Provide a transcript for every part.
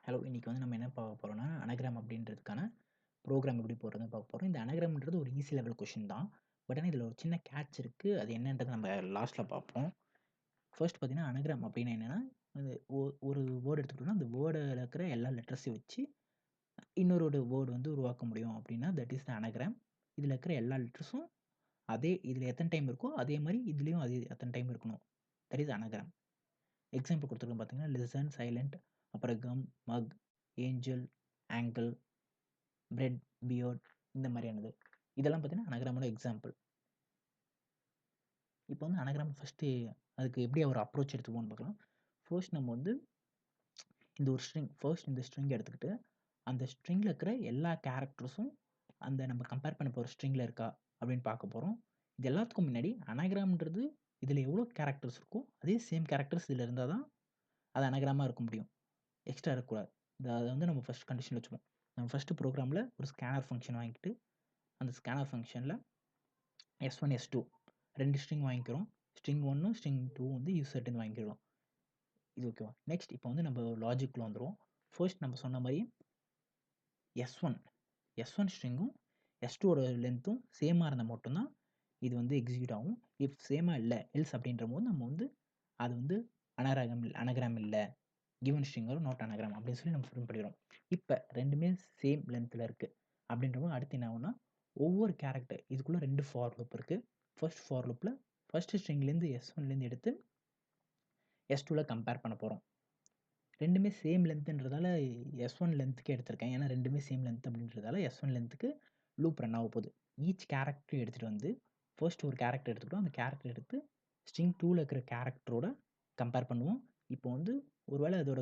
Hello, இன்னைக்கு வந்து நம்ம என்ன பார்க்க போறோம்னா, அனகிராம் அப்படின்றதுக்கான ப்ரோகிராம் எப்படி போடுறதுன்னு பார்க்க போறோம். இந்த அனகிராம்ன்றது ஒரு ஈஸி லெவல் கொஸ்டின் தான். பட் ஆனா, இதில ஒரு சின்ன கேட்ச் இருக்கு. அது என்னன்றத நம்ம லாஸ்ட்ல பார்ப்போம். ஃபர்ஸ்ட் பார்த்தீங்கன்னா, அனகிராம் அப்படின்னா என்னன்னா, அது ஒரு வேர்ட் எடுத்துக்கிட்டோம்னா, அந்த வேர்டுல இருக்கிற எல்லா லெட்டர்ஸையும் வச்சு இன்னொரு வேர்ட் வந்து உருவாக்க முடியும் அப்படின்னா, தட் இஸ் த அனகிராம். இதில இருக்கிற எல்லா லெட்டர்ஸும் அதே இதில எத்தன டைம் இருக்கோ, அதே மாரி இதுலயும் அதே அத்தன டைம் இருக்கணும். That is anagram. எக்ஸாம்பிள் குடுத்துருக்கேன் பார்த்தீங்கன்னா, லிசன், சைலன்ட், அப்புறம் கம், மக், ஏஞ்சல், ஆங்கிள், பிரெட், பியர்ட் இந்த மாரியானது. இதெல்லாம் பார்த்தீங்கன்னா, அனகிராமோட எக்ஸாம்பிள். இப்போ வந்து அனகிராம் ஃபர்ஸ்ட்டு அதுக்கு எப்படி ஒரு அப்ரோச் எடுத்துக்குவோம்னு பார்க்கலாம். ஃபர்ஸ்ட் நம்ம வந்து இந்த ஒரு ஸ்ட்ரிங் ஃபர்ஸ்ட் இந்த ஸ்ட்ரிங் எடுத்துக்கிட்டு, அந்த ஸ்ட்ரிங்ல இருக்கிற எல்லா கேரக்டர்ஸும் அந்த நம்ம கம்பேர் பண்ண போற ஸ்ட்ரிங்ல இருக்கா அப்படின்னு பார்க்க போறோம். இது எல்லாத்துக்கும் முன்னாடி அனகிராம்ன்றது இதில எவ்வளோ கேரக்டர்ஸ் இருக்கோ, அதே சேம் கேரக்டர்ஸ் இதில இருந்தா தான் அது அனகிராமா இருக்க முடியும். எக்ஸ்ட்ரா இருக்கக்கூடாது. அத வந்து நம்ம ஃபர்ஸ்ட் கண்டிஷன்ல வச்சுப்போம். நம்ம ஃபர்ஸ்ட் ப்ரோகிராம்ல ஒரு ஸ்கேனர் ஃபங்ஷன் வாங்கிட்டு, அந்த ஸ்கேனர் ஃபங்ஷன்ல S1, S2 2 ஸ்ட்ரிங் வாங்கிக்கிறோம். ஸ்ட்ரிங் 1 ஸ்ட்ரிங் 2 வந்து யூசர்ட்டருந்து வாங்கிக்கிறோம். இது ஓகேவா? நெக்ஸ்ட் இப்போ வந்து நம்ம லாஜிக்ல வந்துருவோம். ஃபர்ஸ்ட் நம்ம சொன்ன மாரி S1 S1 ஸ்ட்ரிங்கும் S2 ஓட லென்த்தும் சேமா இருந்தா மட்டும் தான் இது வந்து எக்ஸிக்யூட் ஆகும். இஃப் சேமா இல்ல, எல்ஸ் அப்படின்றபோது நம்ம வந்து அது வந்து அனகிராம் இல்ல. Given string are not anagram அப்படின்னு சொல்லி நம்ம பிரிண்ட் பண்ணிடுறோம். இப்ப 2மே சேம் லென்த்ல இருக்கு. அப்படின்றப்போ அடுத்து என்ன ஆகும்னா, ஒவ்வொரு கேரக்டர் இதுக்குள்ள 2 ஃபார் லூப் இருக்கு. ஃபர்ஸ்ட் ஃபார் லூப்ல ஃபர்ஸ்ட் ஸ்ட்ரிங்லேருந்து S1லேருந்து எடுத்து S2ல கம்பேர் பண்ண போறோம். 2மே சேம் லென்த்ன்றதால S1 லென்த்துக்கே எடுத்திருக்கேன். ஏன்னா 2மே சேம் லென்த் அப்படின்றதால S1 லென்த்துக்கு லூப் ரன் ஆக போகுது. ஈச் கேரக்டர் எடுத்துட்டு வந்து ஃபர்ஸ்ட் ஒரு கேரக்டர் எடுத்துக்கிட்டோம். அந்த கேரக்டர் எடுத்து ஸ்ட்ரிங் 2ல இருக்கிற கேரக்டரோட கம்பேர் பண்ணுவோம். இப்போ வந்து ஒருவேளை அதோட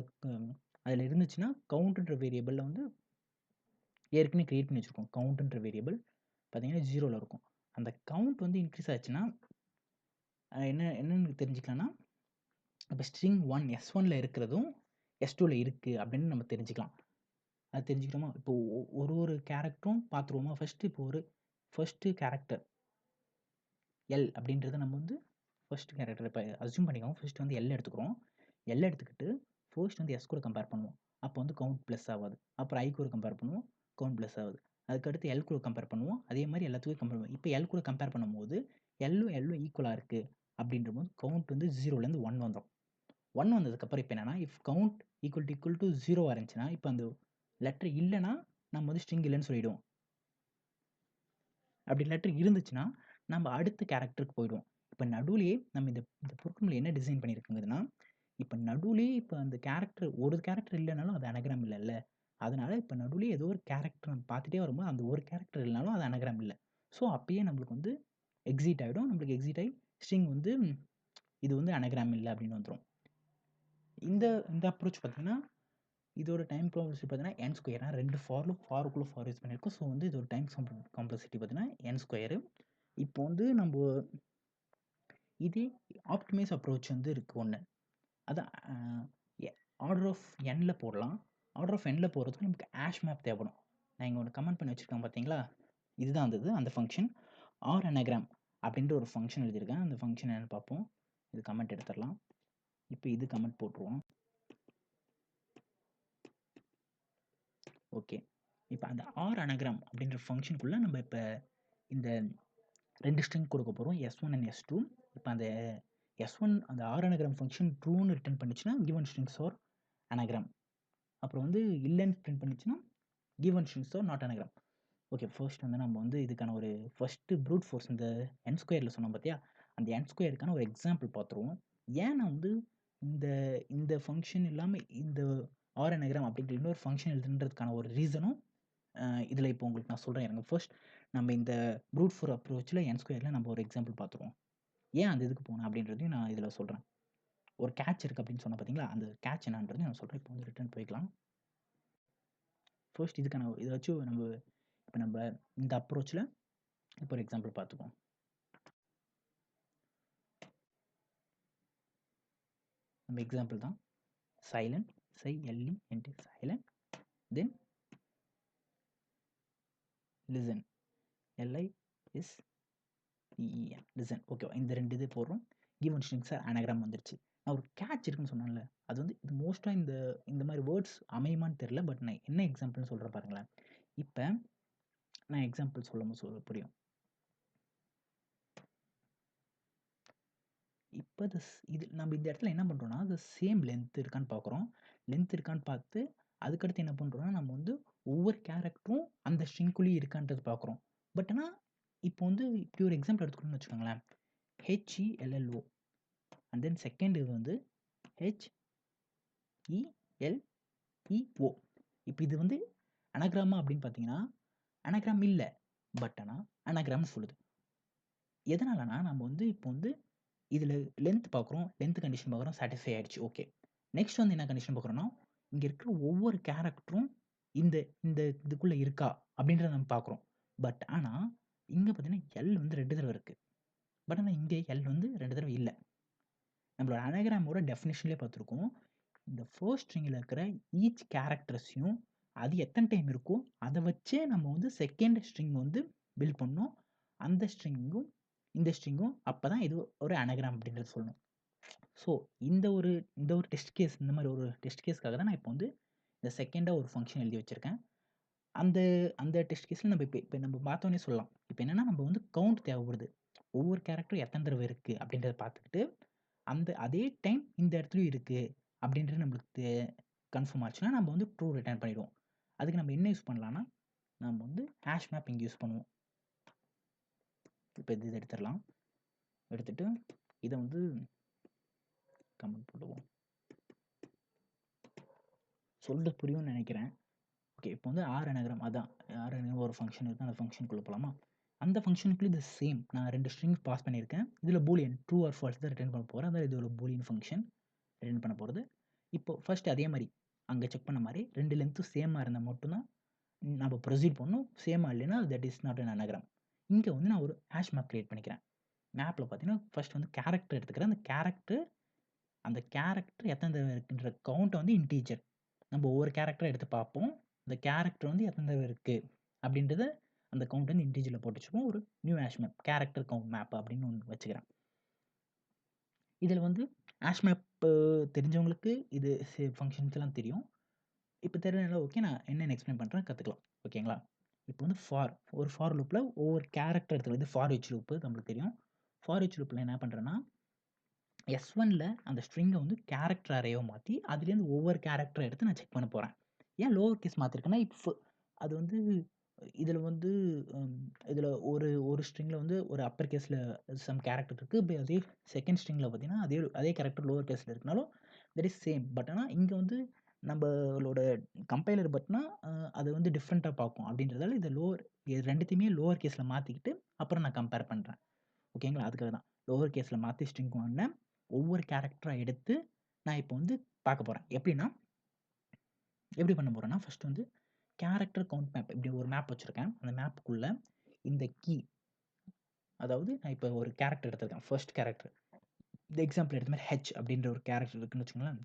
அதில இருந்துச்சுன்னா, கவுண்ட்ன்ற வேரியபிள்ல வந்து ஏற்கனவே கிரியேட் பண்ணி வச்சிருக்கோம். கவுண்ட்ன்ற வேரியபிள் பார்த்தீங்கன்னா 0ல இருக்கும். அந்த கவுண்ட் வந்து இன்க்ரீஸ் ஆச்சுன்னா, என்னன்னு தெரிஞ்சுக்கலாம்னா, இப்ப ஸ்ட்ரிங் 1 S1ல இருக்கிறதும் S2ல இருக்கு அப்படின்னு நம்ம தெரிஞ்சுக்கலாம். அது தெரிஞ்சுக்கிறோமா? இப்போ ஒரு கேரக்டரும் பார்த்துருவோமா? ஃபர்ஸ்ட்டு கேரக்டர் எல் அப்படின்றத நம்ம வந்து ஃபர்ஸ்ட் கேரக்டர் இப்ப அஸ்யூம் பண்ணிக்கோங்க. ஃபர்ஸ்ட் வந்து எல் எடுத்துக்கிறோம். எல் எடுத்துக்கிட்டு ஃபர்ஸ்ட் வந்து எஸ் கூட கம்பேர் பண்ணுவோம். அப்போ வந்து கவுண்ட் பிளஸ் ஆவாது. அப்புறம் ஐ கூட கம்பேர் பண்ணுவோம். கவுண்ட் பிளஸ் ஆகுது. அதுக்கடுத்து எல் கூட கம்பேர் பண்ணுவோம். அதே மாரி எல்லாத்துக்கும் கம்பேர் பண்ணுவோம். இப்போ எல் கூட கம்பேர் பண்ணும்போது எல்லும் ஈக்குவலா இருக்கு அப்படின்றபோது கவுண்ட் வந்து 0லேருந்து 1 வந்துரும். 1 வந்ததுக்கப்புறம் இப்ப என்னன்னா, இஃப் கவுண்ட் ஈக்குவல் டூ 0 இருந்துச்சுன்னா, இப்ப அந்த லெட்டர் இல்லன்னா, நம்ம வந்து ஸ்ட்ரிங் இல்லன்னு சொல்லிடுவோம். அப்படி லெட்டர் இருந்துச்சுன்னா, நம்ம அடுத்த கேரக்டருக்கு போயிடுவோம். இப்ப நடுவுலயே நம்ம இந்த இந்த ப்ரோகிராம்ல என்ன டிசைன் பண்ணியிருக்குங்கன்னா, இப்ப நடுவுலயே இப்ப அந்த கேரக்டர் ஒரு கேரக்டர் இல்லனாலும் அது அனகிராம் இல்லல்ல. அதனால இப்ப நடுவுலயே ஏதோ ஒரு கேரக்டர் நம்ம பார்த்துட்டே வரும்போது, அந்த ஒரு கேரக்டர் இல்லனாலும் அது அனகிராம் இல்ல. ஸோ அப்பயே நம்மளுக்கு வந்து எக்ஸிட் ஆயிடும். நம்மளுக்கு எக்ஸிட் ஆயி ஸ்ட்ரிங் வந்து இது வந்து அனகிராம் இல்ல அப்படின்னு வந்துரும். இந்த இந்த அப்ரோச் பார்த்தீங்கன்னா, இதோட டைம் காம்ப்ளெக்சிட்டி பார்த்தீங்கன்னா, n ஸ்கொயர். ஏன்னா 2 ஃபார் லூப் ஃபாருக்குள்ள ஃபார் யூஸ் பண்ணியிருக்கோம். ஸோ வந்து இதோட டைம் காம்ப்ளெக்சிட்டி பார்த்தீங்கன்னா, n ஸ்கொயர். இப்போ வந்து நம்ப இதே ஆப்டிமைஸ் அப்ரோச் வந்து இருக்கு ஒண்ணு. அதான் எ ஆர்டர் ஆஃப் nல போடலாம். ஆர்டர் ஆஃப் nல போடுறதுக்கு நமக்கு ஹாஷ் மேப் தேவைப்படும். நான் இங்க ஒண்ணு கமெண்ட் பண்ணி வச்சிருக்கேன் பார்த்தீங்களா? இதுதான் அந்த அந்த ஃபங்ஷன். ஆர் அனகிராம் அப்படின்ற ஒரு ஃபங்ஷன் எழுதியிருக்கேன். அந்த ஃபங்ஷன் என்னன்னு பார்ப்போம். இது கமெண்ட் எடுத்துறலாம். இப்போ இது கமெண்ட் போட்டுருவோம். ஓகே. இப்ப அந்த ஆர் அனகிராம் அப்படின்ற ஃபங்ஷனுக்குள்ள நம்ம இப்ப இந்த 2 ஸ்ட்ரிங் கொடுக்க போறோம். S1 and S2. இப்ப அந்த S1 அந்த ஆர் அனகிராம் ஃபங்ஷன் ட்ரூன்னு ரிட்டர்ன் பண்ணுச்சுன்னா, கிவன் ஸ்ட்ரிங்ஸ் ஆர் அனகிராம். அப்புறம் வந்து இல்லன்னு பிரிண்ட் பண்ணுச்சுன்னா, given strings R not anagram. Okay. First வந்து நம்ம வந்து இதுக்கான ஒரு ஃபர்ஸ்ட் ப்ரூட் ஃபோர்ஸ் இந்த n ஸ்கொயர்ல சொன்னோம் பார்த்தியா? அந்த n ஸ்கொயருக்கான ஒரு எக்ஸாம்பிள் பார்த்துருவோம். ஏன் நான் வந்து இந்த இந்த ஃபங்ஷன் இல்லாம இந்த ஆர் அனகிராம் அப்படின்ற இன்னொரு ஃபங்ஷன் எழுதுன்றதுக்கான ஒரு ரீசனும் இதில இப்போ உங்களுக்கு நான் சொல்றேன் இருங்க. ஃபர்ஸ்ட் நம்ம இந்த ப்ரூட் ஃபோர்ஸ் அப்ரோச்ல n ஸ்கொயர்ல நம்ம ஒரு எக்ஸாம்பிள் பார்த்துருவோம். ஏன் அந்த இதுக்கு போனேன் அப்படின்றதையும் நான் இதில சொல்றேன். ஒரு கேட்ச் இருக்கு அப்படின்னு சொன்னேன் பார்த்தீங்களா? அந்த கேட்ச் என்னன்றதையும் நான் சொல்றேன். இப்போ வந்து ரிட்டர்ன் போய்க்கலாம். ஃபர்ஸ்ட் இதுக்கான இத வச்சு இப்ப நம்ம இந்த அப்ரோச்ல இப்போ ஒரு எக்ஸாம்பிள் பார்த்துக்குவோம். நம்ம எக்ஸாம்பிள் தான். சைலன்ட் SILENT சைலன்ட் தென் லிசன் LISTEN லிசன் ஓகேவா? இந்த 2 இது போடுறோம். கிவன் ஸ்ட்ரிங்ஸ் ஆர் அனகிராம் வந்துருச்சு. நான் ஒரு கேட்ச் இருக்குன்னு சொன்னேன்ல. அது வந்து இது மோஸ்ட்டா இந்த மாரி வேர்ட்ஸ் அமையுமான்னு தெரியல. பட் நான் என்ன எக்ஸாம்பிள்னு சொல்றேன் பாருங்களேன். இப்ப நான் எக்ஸாம்பிள் சொல்ல புரியும். இப்ப இது நம்ம இந்த இடத்துல என்ன பண்றோம்னா, அது சேம் லென்த் இருக்கான்னு பார்க்குறோம். லென்த் இருக்கான்னு பார்த்து, அதுக்கடுத்து என்ன பண்றோம்னா, நம்ம வந்து ஒவ்வொரு கேரக்டரும் அந்த ஸ்ட்ரிங்குள்ளேயே இருக்கான்றது பார்க்குறோம். பட் ஆனா, இப்போ வந்து இப்படி ஒரு எக்ஸாம்பிள் எடுத்துக்கணும்னு வச்சுக்கோங்களேன். HELLO அண்ட் தென் செகண்ட் இது வந்து HELEO. இப்ப இது வந்து அனகிராமா அப்படின்னு பார்த்தீங்கன்னா, அனகிராம் இல்ல. பட் ஆனா அனகிராம்னு சொல்லுது. எதனாலனா, நம்ம வந்து இப்போ வந்து இதில லென்த் பார்க்குறோம். லென்த் கண்டிஷன் பார்க்குறோம். சாட்டிஸ்ஃபை ஆயிடுச்சு. ஓகே. நெக்ஸ்ட் வந்து என்ன கண்டிஷன் பார்க்குறோம்னா, இங்க இருக்கிற ஒவ்வொரு கேரக்டரும் இந்த இந்த இதுக்குள்ள இருக்கா? அப்படின்றத நம்ம பார்க்குறோம். பட் ஆனா, இங்க பார்த்தீங்கன்னா, எல் வந்து 2 தடவ இருக்கு. பட் ஆனா, இங்க எல் வந்து 2 தடவ இல்ல. நம்மளோட அனகிராமோட டெஃபினிஷன்லயே பார்த்துருக்கோம். இந்த ஃபர்ஸ்ட் ஸ்ட்ரிங்ல இருக்கிற ஈச் கேரக்டர்ஸையும் அது எத்தன டைம் இருக்கோ, அத வச்சே நம்ம வந்து செகண்ட் ஸ்ட்ரிங் வந்து பில்ட் பண்ணணும். அந்த ஸ்ட்ரிங்கும், இந்த ஸ்ட்ரிங்கும் அப்பதான் இது ஒரு அனகிராம் அப்படின்றத சொல்லணும். ஸோ இந்த ஒரு டெஸ்ட் கேஸ் இந்த மாரி ஒரு டெஸ்ட் கேஸ்க்காக தான் நான் இப்போ வந்து இந்த செகண்டா ஒரு ஃபங்ஷன் எழுதி வச்சிருக்கேன். அந்த அந்த டெஸ்ட் கேஸ்ல நம்ம இப்ப நம்ம பார்த்தோனே சொல்லலாம். இப்ப என்னன்னா நம்ம வந்து கவுண்ட் தேவைப்படுது. ஒவ்வொரு கேரக்டரும் எத்தன தடவ இருக்கு அப்படின்றத பார்த்துக்கிட்டு, அதே டைம் இந்த இடத்துலயும் இருக்கு அப்படின்றது நம்மளுக்கு கன்ஃபார்ம் ஆச்சுன்னா, நம்ம வந்து ட்ரூ ரிட்டர்ன் பண்ணிடுவோம். அதுக்கு நம்ம என்ன யூஸ் பண்ணலாம்னா, நம்ம வந்து ஹாஷ் மேப் இங்க யூஸ் பண்ணுவோம். இப்ப இத எடுத்துறலாம். எடுத்துட்டு இத வந்து கமெண்ட் போடுவோம். சொல்றது புரியும்னு நெனைக்கிறேன். ஓகே. இப்போ வந்து ஆர் அனகிராம் அதான். ஆர் அனகிராம் ஒரு ஃபங்ஷன் இருக்கு. அந்த ஃபங்ஷனுக்குள்ள போலாமா? அந்த ஃபங்ஷனுக்குள்ள இது சேம். நான் 2 ஸ்ட்ரிங் பாஸ் பண்ணியிருக்கேன். இதில பூலியன் ட்ரூ ஆர் ஃபால்ஸ் தான் ரிட்டர்ன் பண்ண போறேன். அதான் இது ஒரு பூலியன் ஃபங்ஷன் ரிட்டர்ன் பண்ண போறது. இப்போ ஃபர்ஸ்ட் அதே மாரி அங்க செக் பண்ண மாரி 2 லென்த்தும் சேமா இருந்தா மட்டும் தான் நம்ம ப்ரொசீட் பண்ணணும். சேமா இல்லைன்னா that is not an anagram. இங்க வந்து நான் ஒரு ஹாஷ் மேப் கிரியேட் பண்ணிக்கிறேன். மேப்ல பார்த்தீங்கன்னா, ஃபர்ஸ்ட் வந்து கேரக்டர் எடுத்துக்கிறேன். அந்த கேரக்டர் எத்தன தடவ இருக்குன்ற கவுண்ட் வந்து இன்டிஜர். நம்ம ஒவ்வொரு கேரக்டரா எடுத்து பார்ப்போம். அந்த கேரக்டர் வந்து எத்தன தடவ இருக்கு அப்படின்றத அந்த கவுண்ட் வந்து இன்டிஜர்ல போட்டு வச்சுப்போம். ஒரு new hash map character count map அப்படின்னு ஒண்ணு வச்சுக்கிறேன். இதில வந்து ஹாஷ் மேப் தெரிஞ்சவங்களுக்கு இது ஃபங்ஷன்ஸ் எல்லாம் தெரியும். இப்ப தெரியலனால ஓகே நான் என்னன்னு எக்ஸ்பிளைன் பண்றேன் கத்துக்கலாம். ஓகேங்களா? இப்போ வந்து ஒரு ஃபார் லூப்ல ஒவ்வொரு கேரக்டர் எடுத்துக்கலாம். இது ஃபார் ஈச் லூப் நம்மளுக்கு தெரியும். ஃபார் ஈச் லூப்ல என்ன பண்றேன்னா S1ல அந்த ஸ்ட்ரிங்க வந்து கேரக்டர் அரேவா மாத்தி, அதுலேருந்து ஒவ்வொரு கேரக்டரா எடுத்து நான் செக் பண்ண போறேன். ஏன் லோவர் கேஸ் மாத்திருக்கேன்னா, அது வந்து இதில வந்து ம் இதில ஒரு ஒரு ஸ்ட்ரிங்ல வந்து ஒரு அப்பர் கேஸ்ல சம் கேரக்டர் இருக்கு. அதே செகண்ட் ஸ்ட்ரிங்ல பார்த்தீங்கன்னா, அதே கேரக்டர் லோவர் கேஸ்ல இருக்கனாலும் தட் இஸ் சேம். பட் ஆனா இங்க வந்து நம்பளோட கம்பைலர் பார்த்தீங்கன்னா, அது வந்து டிஃபரெண்ட்டா பார்க்கும். அப்படின்றதால இது 2த்தையுமே லோவர் கேஸ்ல மாத்திக்கிட்டு, அப்புறம் நான் கம்பேர் பண்றேன். ஓகேங்களா? அதுக்காக தான். லோவர் கேஸ்ல மாத்தி ஸ்ட்ரிங் ஒண்ண ஒவ்வொரு கேரக்டரா எடுத்து, நான் இப்போ வந்து பார்க்க போறேன். எப்படி பண்ண போறேன்னா, ஃபர்ஸ்ட் வந்து கேரக்டர் கவுண்ட் மேப் இப்படி ஒரு மேப் வச்சிருக்கேன். அந்த மேப்புக்குள்ள இந்த அதாவது நான் இப்போ ஒரு கேரக்டர் எடுத்திருக்கேன். First character. இந்த எக்ஸாம்பிள் எடுத்த மாரி அப்படின்ற ஒரு கேரக்டர் இருக்குன்னு வச்சுக்கோங்களேன்.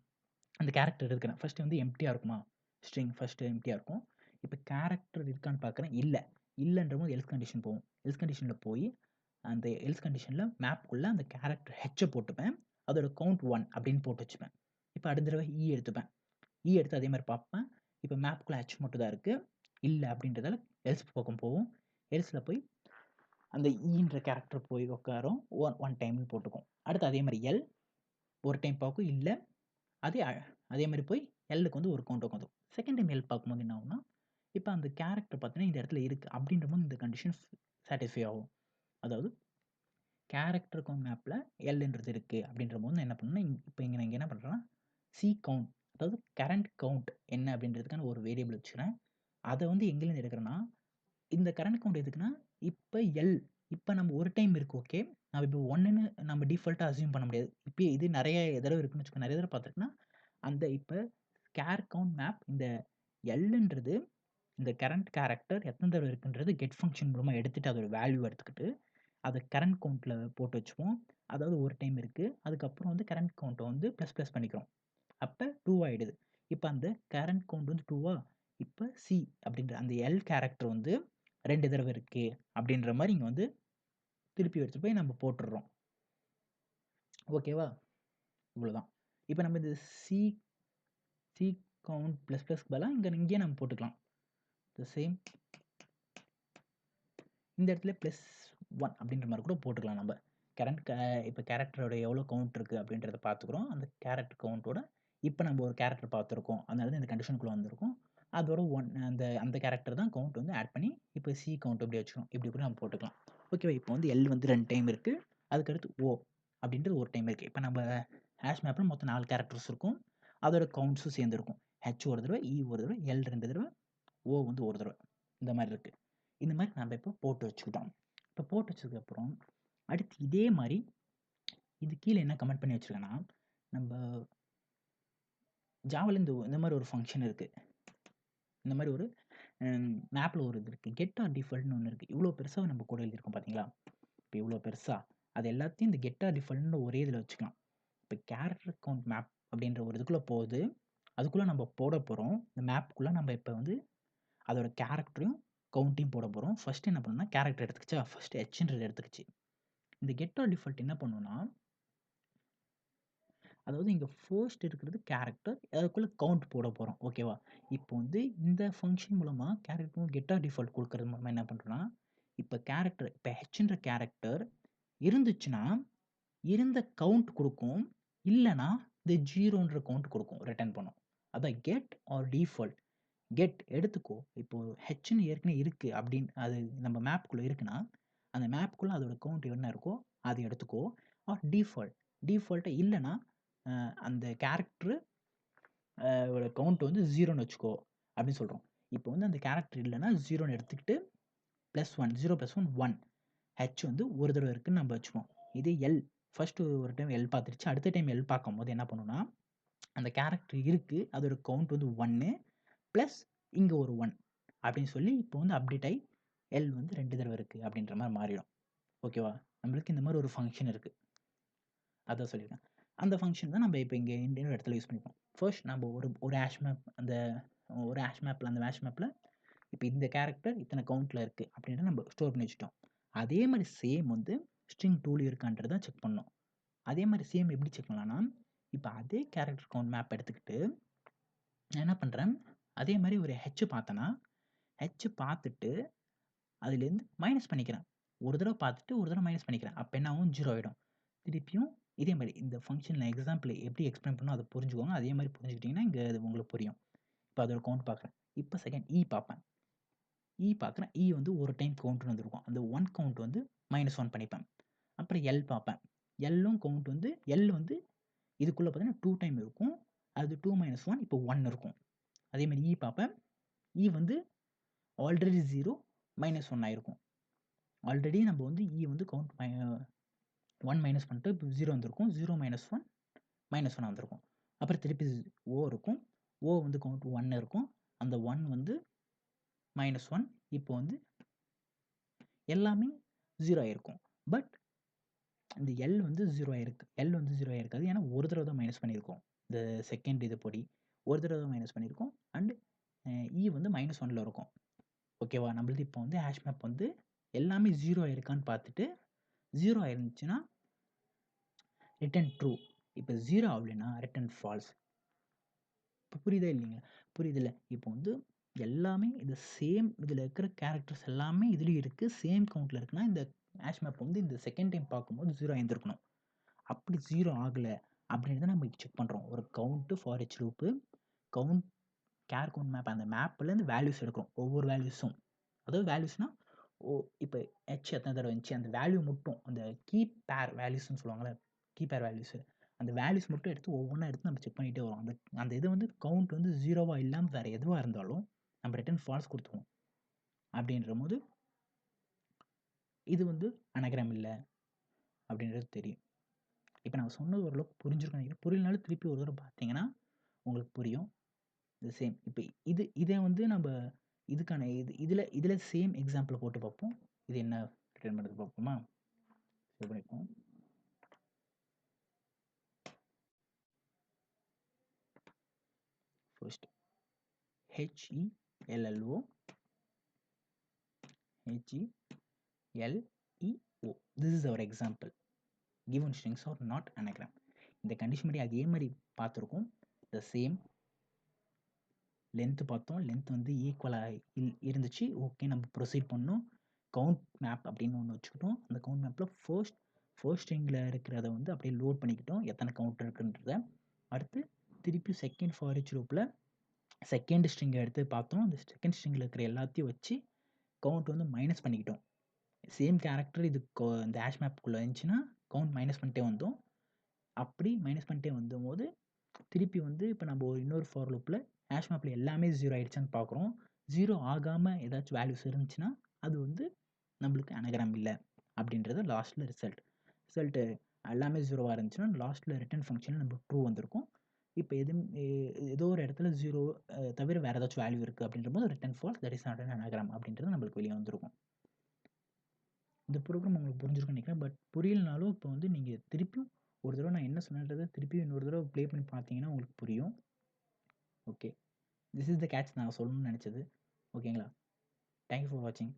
அந்த கேரக்டர் எடுக்கிறேன். ஃபர்ஸ்ட் வந்து எம்ப்டியா இருக்குமா? ஸ்ட்ரிங் ஃபர்ஸ்ட் எம்ப்டியா இருக்கும். இப்போ கேரக்டர் இருக்கான்னு பார்க்குறேன். இல்ல. இல்லன்றபோது எல்ஸ் கண்டிஷன் போவும். எல்ஸ் கண்டிஷன்ல போயி, அந்த எல்ஸ் கண்டிஷன்ல மேப்க்குள்ள அந்த கேரக்டர் போட்டுப்பேன். அதோட கவுண்ட் 1 அப்படின்னு போட்டு வச்சுப்பேன். இப்போ அடுத்த தடவ எடுத்துப்பேன். எடுத்து அதே மாரி பார்ப்பேன். இப்போ மேப்க்குள்ள மட்டும் தான் இருக்கு. இல்ல அப்படின்றதால எல்ஸ் பக்கம் போவும். எல்ஸ்ல போய் அந்த ன்ற கேரக்டர் போய் உட்காரும். 1 டைம்ன்னு போட்டுக்கும். அடுத்து அதே மாரி ஒரு டைம் பார்க்கும். இல்ல அதே அதே மாரி போய் எல்லுக்கு வந்து ஒரு கவுண்ட் உட்காந்துரும். செகண்ட் டைம் பார்க்கும்போது என்ன ஆகும்னா, இப்ப அந்த கேரக்டர் பார்த்தீங்கன்னா, இந்த இடத்துல இருக்கு. அப்படின்றபோது இந்த கண்டிஷன் சாட்டிஸ்ஃபை ஆகும். அதாவது கேரக்டர் கவுண்ட் மேப்ல எல்ன்றது இருக்கு. அப்படின்றபோது நான் என்ன பண்ணேன்னா, இப்ப இங்க நான் இங்க என்ன பண்றேன்னா, கவுண்ட் அதாவது கரண்ட் கவுண்ட் என்ன அப்படின்றதுக்கான ஒரு வேரியபிள் வச்சுக்கிறேன். அத வந்து எங்கேருந்து எடுக்கிறேன்னா, இந்த கரண்ட் கவுண்ட் எதுக்குன்னா, இப்ப இப்ப நம்ம ஒரு டைம் இருக்கு ஓகே. நம்ம இப்ப 1ன்னு நம்ம டிஃபால்ட்டா அஸ்யூம் பண்ண முடியாது. இப்பயே இது நெறைய தடவ இருக்குன்னு வச்சுக்கோங்க. நெறைய தடவ பார்த்துருக்கேன்னா, அந்த இப்ப கவுண்ட் மேப் இந்த எல்ன்றது இந்த கரண்ட் கேரக்டர் எத்தன தடவ இருக்குன்றது கெட் ஃபங்ஷன் மூலமா எடுத்துட்டு அதோட வேல்யூவ எடுத்துக்கிட்டு, அத கரண்ட் கவுண்ட்ல போட்டு வச்சுப்போம். அதாவது ஒரு டைம் இருக்கு. அதுக்கப்புறம் வந்து கரண்ட் கவுண்ட்ட வந்து பிளஸ் பண்ணிக்கிறோம். அப்ப 2 ஆயிடுது. இப்ப அந்த கரண்ட் கவுண்ட் வந்து 2வா? இப்ப அப்படின்ற அந்த கேரக்டர் வந்து 2 தடவ இருக்கு. அப்படின்ற மாரி இங்க வந்து திருப்பி எடுத்துட்டு போய் நம்ம போட்டுர்றோம். ஓகேவா? இவ்வளோதான். இப்போ நம்ம இது சி சி கவுண்ட் ப்ளஸ் ப்ளஸ்க்கு பதிலா இங்கேயே நம்ம போட்டுக்கலாம். த சேம் இந்த இடத்துல +1 அப்படின்ற மாதிரி கூட போட்டுக்கலாம் நம்ம. இப்போ கேரக்டரோட எவ்வளோ கவுண்ட் இருக்குது அப்படின்றத பார்த்துக்குறோம். அந்த கேரக்டர் கவுண்ட்டோட இப்போ நம்ம ஒரு கேரக்டர் பார்த்துருக்கோம். அதனால தான் இந்த கண்டிஷனுக்குள்ளே வந்திருக்கோம். அதோட அந்த அந்த கேரக்டர் தான் கவுண்ட் வந்து ஆட் பண்ணி இப்போ சி கவுண்ட் இப்படி வச்சுக்கணும். இப்படி கூட நம்ம போட்டுக்கலாம். ஓகேவா? இப்போ வந்து எல் வந்து 2 டைம் இருக்குது. அதுக்கடுத்து ஓ அப்படின்றது ஒரு டைம் இருக்குது. இப்போ நம்ம ஹேஷ் மேப்பில் மொத்தம் 4 கேரக்டர்ஸ் இருக்கும். அதோட கவுண்ட்ஸும் சேர்ந்துருக்கும். ஹெச் ஒரு தடவை, இ ஒரு தடவை, எல் 2 தடவை, ஓ வந்து ஒரு தடவை. இந்த மாதிரி இருக்குது. இந்த மாதிரி நம்ம இப்போ போட்டு வச்சுக்கிட்டோம். இப்போ போட்டு வச்சதுக்கப்புறம் அடுத்து இதே மாதிரி இது கீழே என்ன கமெண்ட் பண்ணி வச்சுருக்கேன்னா, நம்ம ஜாவால இந்த மாதிரி ஒரு ஃபங்க்ஷன் இருக்குது. இந்த மாதிரி ஒரு மேப்பில் ஒரு இது இருக்குது. கெட் ஆர் டிஃபால்ட்னு ஒன்று இருக்குது. இவ்வளோ பெருசாக நம்ம கூட எழுதியிருக்கோம் பார்த்தீங்களா? இப்போ இவ்வளோ பெருசா அது எல்லாத்தையும் இந்த கெட் ஆர் டிஃபால்ட்னு ஒரே இதில் வச்சுக்கலாம். இப்போ கேரக்டர் கவுண்ட் மேப் அப்படின்ற ஒரு இதுக்குள்ளே போகுது. அதுக்குள்ளே நம்ம போட போகிறோம். இந்த மேப்புக்குள்ளே நம்ம இப்போ வந்து அதோட கேரக்டரையும் கவுண்ட்டையும் போட போகிறோம். ஃபர்ஸ்ட் என்ன பண்ணணும்னா கேரக்டர் எடுத்துக்கிச்சா, ஃபர்ஸ்ட் ஹெச்ன்றது எடுத்துக்கிச்சு. இந்த கெட் ஆர் டிஃபால்ட் என்ன பண்ணுன்னா, அதாவது இங்கே ஃபர்ஸ்ட் இருக்கிறது கேரக்டர், அதுக்குள்ளே கவுண்ட் போட போகிறோம். ஓகேவா? இப்போ வந்து இந்த ஃபங்க்ஷன் மூலமாக கேரக்டர் கெட் ஆர் டிஃபால்ட் கொடுக்கறது மூலமாக என்ன பண்ணுறோன்னா, இப்போ கேரக்டர் இப்போ ஹெச்ன்ற கேரக்டர் இருந்துச்சுன்னா இருந்த கவுண்ட் கொடுக்கும். இல்லைனா இந்த 0ன்ற கவுண்ட் கொடுக்கும், ரிட்டர்ன் பண்ணும். அதான் கெட் ஆர் டிஃபால்ட். கெட் எடுத்துக்கோ. இப்போ ஹெச்ன்னு ஏற்கனவே இருக்கு அப்படின்னு அது நம்ம மேப்குள்ளே இருக்குன்னா, அந்த மேப்குள்ளே அதோட கவுண்ட் என்ன இருக்கோ அதை எடுத்துக்கோ. ஆர் டிஃபால்ட் டிஃபால்ட்டா இல்லைனா அந்த கேரக்டர் ஓட கவுண்ட் வந்து 0ன்னு வச்சுக்கோ அப்படின்னு சொல்கிறோம். இப்போ வந்து அந்த கேரக்டர் இல்லைனா 0ன்னு எடுத்துக்கிட்டு +1 0 + 1 1 ஹெச் வந்து ஒரு தடவை இருக்குன்னு நம்ம வச்சுப்போம். இதே எல் ஃபர்ஸ்ட் ஒரு டைம் எல் பார்த்துருச்சு. அடுத்த டைம் எல் பார்க்கும்போது என்ன பண்ணுன்னா, அந்த கேரக்டர் இருக்கு. அதோட கவுண்ட் வந்து 1 ப்ளஸ் இங்கே ஒரு 1 அப்படின்னு சொல்லி இப்போ வந்து அப்டேட் ஆகி எல் வந்து 2 தடவை இருக்குது அப்படின்ற மாதிரி மாறிடும். ஓகேவா? நம்மளுக்கு இந்த மாதிரி ஒரு ஃபங்க்ஷன் இருக்குது. அதான் சொல்லியிருக்கேன். அந்த ஃபங்க்ஷன் தான் நம்ம இப்போ இங்கே இன்னொரு இடத்துல யூஸ் பண்ணிப்போம். ஃபர்ஸ்ட் நம்ம ஒரு ஹேஷ் மேப் அந்த ஒரு ஹேஷ் மேப்பில் அந்த ஹேஷ் மேப்பில் இப்போ இந்த கேரக்டர் இத்தனை கவுண்ட்டில் இருக்குது அப்படின்றத நம்ம ஸ்டோர் பண்ணி வச்சுட்டோம். அதே மாதிரி சேம் வந்து ஸ்ட்ரிங் டூல் இருக்கான்றதை செக் பண்ணோம். அதே மாதிரி சேம் எப்படி செக் பண்ணலாம்னா, இப்போ அதே கேரக்டர் கவுண்ட் மேப் எடுத்துக்கிட்டு நான் என்ன பண்ணுறேன், அதே மாதிரி ஒரு ஹெச் பார்த்தேன்னா, ஹெச் பார்த்துட்டு அதுலேருந்து மைனஸ் பண்ணிக்கிறேன். ஒரு தடவை பார்த்துட்டு ஒரு தடவை மைனஸ் பண்ணிக்கிறேன். அப்போ என்ன ஆகும், 0 ஆகிடும். திருப்பியும் இதே மாதிரி இந்த ஃபங்க்ஷனில் எக்ஸாம்பிள் எப்படி எக்ஸ்பிளைன் பண்ணணும் அதை புரிஞ்சுக்கோங்க. அதே மாதிரி புரிஞ்சுக்கிட்டிங்கன்னா இங்கே அது உங்களுக்கு புரியும். இப்போ அதோட கவுண்ட் பார்க்குறேன். இப்போ செகண்ட் இ பார்ப்பேன். இ பார்க்குறேன். இ வந்து ஒரு டைம் கவுண்ட்னு வந்திருக்கும். அந்த 1 கவுண்ட் வந்து -1 பண்ணிப்பேன். அப்புறம் எல் பார்ப்பேன். எல்லும் கவுண்ட் வந்து எல் வந்து இதுக்குள்ளே பார்த்தீங்கன்னா 2 டைம் இருக்கும். அது 2 - 1 இப்போ 1 இருக்கும். அதே மாதிரி இ பார்ப்பேன். இ வந்து ஆல்ரெடி 0 -1 ஆயிருக்கும். ஆல்ரெடி நம்ம வந்து இ வந்து கவுண்ட் 1 மைனஸ் பண்ணிட்டு இப்போ 0 வந்திருக்கும். 0 - 1 -1 வந்திருக்கும். அப்புறம் திருப்பி ஓ இருக்கும். ஓ வந்து கவுண்ட் 1 இருக்கும். அந்த 1 வந்து -1 இப்போ வந்து எல்லாமே 0 ஆயிருக்கும். பட் இந்த எல் வந்து 0 ஆயிருக்கு. எல் வந்து 0 ஆயிருக்காது. ஏன்னா ஒரு தடவை தான் மைனஸ் பண்ணியிருக்கோம். இந்த செகண்ட் இது படி ஒரு தடவை தான் மைனஸ் பண்ணியிருக்கோம். அண்ட் இ வந்து -1ல இருக்கும். ஓகேவா? நம்மளது இப்போ வந்து ஹேஷ் மேப் வந்து எல்லாமே 0 ஆயிருக்கான்னு பார்த்துட்டு 0 ஆயிருந்துச்சுன்னா ரிட்டர்ன் ட்ரூ. இப்போ 0 ஆகலைன்னா ரிட்டர்ன் ஃபால்ஸ். இப்போ புரியுதா இல்லைங்களா? புரியுதுல்ல? இப்போ வந்து எல்லாமே இது சேம் இதில் இருக்கிற கேரக்டர்ஸ் எல்லாமே இதுலேயும் இருக்குது. சேம் கவுண்ட்டில் இருக்குன்னா இந்த ஹேஷ் மேப் வந்து இந்த செகண்ட் டைம் பார்க்கும்போது 0 ஆயிருந்திருக்கணும். அப்படி 0 ஆகலை அப்படின்றத நம்ம செக் பண்ணுறோம். ஒரு count for H loop count care count map அந்த மேப்லேருந்து வேல்யூஸ் எடுக்கிறோம். ஒவ்வொரு வேல்யூஸும் அதாவது வேல்யூஸ்னால் இப்போ ஹெச் எத்தனை தடவை வந்துச்சு அந்த வேல்யூ மட்டும் அந்த கீ பேர் வேல்யூஸ்ன்னு சொல்லுவாங்கள்ல, கீ பேர் வேல்யூஸு அந்த வேல்யூஸ் மட்டும் எடுத்து ஒவ்வொன்றா எடுத்து நம்ம செக் பண்ணிகிட்டே வரோம். அந்த அந்த இது வந்து கவுண்ட் வந்து 0வா இல்லாமல் வேறு எதுவாக இருந்தாலும் நம்ம ரிட்டர்ன் ஃபால்ஸ் கொடுத்துருவோம். அப்படின்ற போது இது வந்து அனகிராம் இல்லை அப்படின்றது தெரியும். இப்போ நான் சொன்னது ஓரளவுக்கு புரிஞ்சிருக்கேன் நினைக்கிறேன். புரியலனாலும் திருப்பி ஒரு தடவை பார்த்தீங்கன்னா உங்களுக்கு புரியும். இது சேம் இப்போ இதை வந்து நம்ம இதுக்கான இதில் சேம் எக்ஸாம்பிள் போட்டு பார்ப்போம். இது என்ன ரிட்டர்ன் பண்ணுறது பார்ப்போமா? சேவ் பண்ணிப்போம். First HELLO HELEO. This is our example. given strings are not anagram. இந்த கண்டிஷன் படி அதே மாதிரி பார்த்துருக்கோம். த சேம் லென்த்து பார்த்தோம். லென்த் வந்து ஈக்குவலாக இருந்துச்சு. ஓகே, நம்ம ப்ரொசீட் பண்ணோம். கவுண்ட் மேப் அப்படின்னு ஒன்று வச்சுக்கிட்டோம். அந்த கவுண்ட் மேப்பில் ஃபர்ஸ்ட் ஸ்ட்ரிங்கில் இருக்கிறத வந்து அப்படியே லோட் பண்ணிக்கிட்டோம், எத்தனை கவுண்ட் இருக்குன்றத. அடுத்து திருப்பி செகண்ட் ஃபார் ஈச் லூப்பில் செகண்ட் ஸ்ட்ரிங்கை எடுத்து பார்த்தோம். அந்த செகண்ட் ஸ்ட்ரிங்கில் இருக்கிற எல்லாத்தையும் வச்சு கவுண்ட் வந்து மைனஸ் பண்ணிக்கிட்டோம். சேம் கேரக்டர் இது இந்த ஹேஷ் மேப்புக்குள்ளே இருந்துச்சுன்னா கவுண்ட் மைனஸ் பண்ணிட்டே வந்தோம். அப்படி மைனஸ் பண்ணிட்டே வந்தபோது திருப்பி வந்து இப்போ நம்ம ஒரு இன்னொரு ஃபார் லூப்பில் ஹேஷ் மேப்பில் எல்லாமே 0 ஆகிடுச்சான்னு பார்க்குறோம். 0 ஆகாமல் ஏதாச்சும் வேல்யூஸ் இருந்துச்சுன்னா அது வந்து நம்மளுக்கு அனகிராம் இல்லை அப்படின்றது லாஸ்ட்டில் ரிசல்ட்டு எல்லாமே 0வாக இருந்துச்சுன்னா லாஸ்ட்டில் ரிட்டர்ன் ஃபங்க்ஷனில் நம்ம ட்ரூ வந்திருக்கும். இப்போ ஏதோ ஒரு இடத்துல 0 தவிர வேறு ஏதாச்சும் வேல்யூ இருக்குது அப்படின்ற போது return falls, that is not an anagram அப்படின்றது நம்மளுக்கு வெளியே வந்திருக்கும். இந்த ப்ரோக்ராம் உங்களுக்கு புரிஞ்சிருக்குன்னு நினைக்கிறேன். பட் புரியலனாலும் இப்போ வந்து நீங்கள் திருப்பியும் ஒரு தடவை நான் என்ன சொன்னன்றதை திருப்பியும் இன்னொரு தடவை ப்ளே பண்ணி பார்த்தீங்கன்னா உங்களுக்கு புரியும். Okay, this is the catch நான் சொல்லணும்னு நினச்சது. ஓகேங்களா? தேங்க்யூ ஃபார் வாட்சிங்.